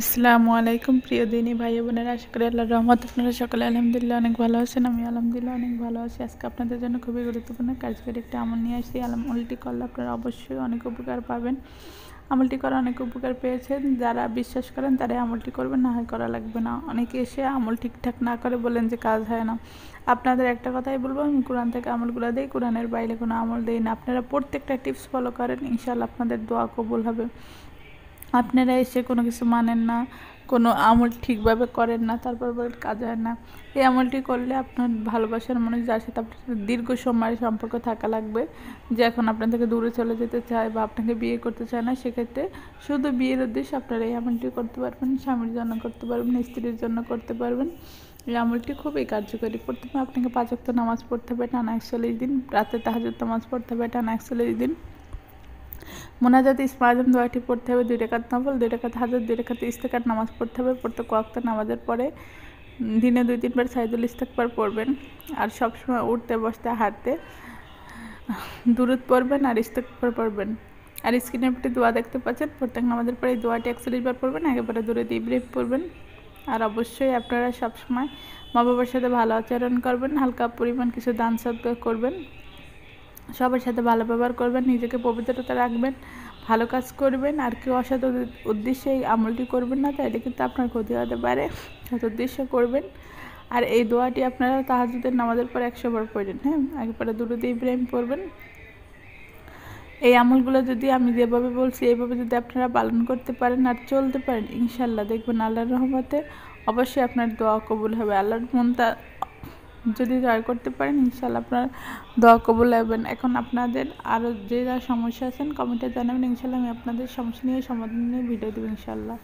আসসালামু আলাইকুম প্রিয় দিনী ভাই বোনেরা, আশা করি আল্লাহর রহমত আপনারা সকলে আলহামদুলিল্লাহ অনেক ভালো আছেন। আমি আলহামদুলিল্লাহ অনেক ভালো আছি। আজকে আপনাদের জন্য খুবই গুরুত্বপূর্ণ কার্যকরী একটা আমল নিয়ে আসছি। আমলটি করলে আপনারা অবশ্যই অনেক উপকার পাবেন। আমলটি করে অনেক উপকার পেয়েছেন। যারা বিশ্বাস করেন তারাই আমলটি করবেন, না হয় করা লাগবে না। অনেকে এসে আমল ঠিকঠাক না করে বলেন যে কাজ হয় না। আপনাদের একটা কথাই বলবো, আমি কোরআন থেকে আমলগুলো দিই, কোরআনের বাইরে কোনো আমল দিই না। আপনারা প্রত্যেকটা টিপস ফলো করেন, ইনশাআল্লাহ আপনাদের দোয়া কবুল হবে। আপনারা এসে কোনো কিছু মানেন না, কোনো আমল ঠিকভাবে করেন না, তারপর বলেন কাজ হয় না। এই আমলটি করলে আপনার ভালোবাসার মানুষ, যার সাথে আপনার দীর্ঘ সময়ের সম্পর্ক থাকা লাগবে, যে এখন আপনার থেকে দূরে চলে যেতে চায় বা আপনাকে বিয়ে করতে চায় না, সেক্ষেত্রে শুধু বিয়ের উদ্দেশ্যে আপনারা এই আমলটি করতে পারবেন। স্বামীর জন্য করতে পারবেন, স্ত্রীর জন্য করতে পারবেন। এই আমলটি খুবই কার্যকরী। প্রথমে আপনাকে 5 ওয়াক্ত নামাজ পড়তে হবে টানা 41 দিন, রাতে তাহাজ্জুদ নামাজ পড়তে হবে টানা 41 দিন। মোনাজাত ইসমাইল দোয়াটি পড়তে হবে 2 রাকাত নফল, 2 রাকাত হাজত, 2 রাকাত ইস্তেকার নামাজ পড়তে হবে। প্রত্যেক ওয়াক্ত নামাজের পরে দিনে 2-3 বার সাইদুল ইস্তেগফার পড়বেন। আর সবসময় উঠতে বসতে হাঁটতে দুরূদ পড়বেন আর ইস্তেগফার পড়বেন। আর স্ক্রিনের একটি দোয়া দেখতে পাচ্ছেন, প্রত্যেক নামাজের পরে এই দোয়াটি 41 বার পড়বেন, একেবারে দূরত ইব্রাহিম পড়বেন। আর অবশ্যই আপনারা সবসময় মা বাবার সাথে ভালো আচরণ করবেন, হালকা পরিমাণ কিছু দান সদকা করবেন, সবার সাথে ভালো ব্যবহার করবেন, নিজেকে পবিত্রতা রাখবেন, ভালো কাজ করবেন। আর কেউ অসৎ উদ্দেশ্যে এই আমলটি করবেন না, তাইলে কিন্তু আপনার ক্ষতি হতে পারে। সৎ উদ্দেশ্য করবেন। আর এই দোয়াটি আপনারা তাহাজ্জুদের নামাজের পর 100 বার পড়েন। হ্যাঁ, একেবারে দুরূদ ইব্রাহিম পড়বেন। এই আমলগুলো যদি আমি যেভাবে বলছি এইভাবে যদি আপনারা পালন করতে পারেন আর চলতে পারেন, ইনশাল্লাহ দেখবেন আল্লাহর রহমতে অবশ্যই আপনার দোয়া কবুল হবে। আল্লাহর মনটা যদি জয় করতে পারেন, ইনশাল্লাহ আপনার দোয়া কবুল হবেন। এখন আপনাদের আরও যে যা সমস্যা আছেন কমেন্টে জানাবেন, ইনশাল্লাহ আমি আপনাদের সমস্যা নিয়ে সমাধান নিয়ে ভিডিও দেবো ইনশাল্লাহ।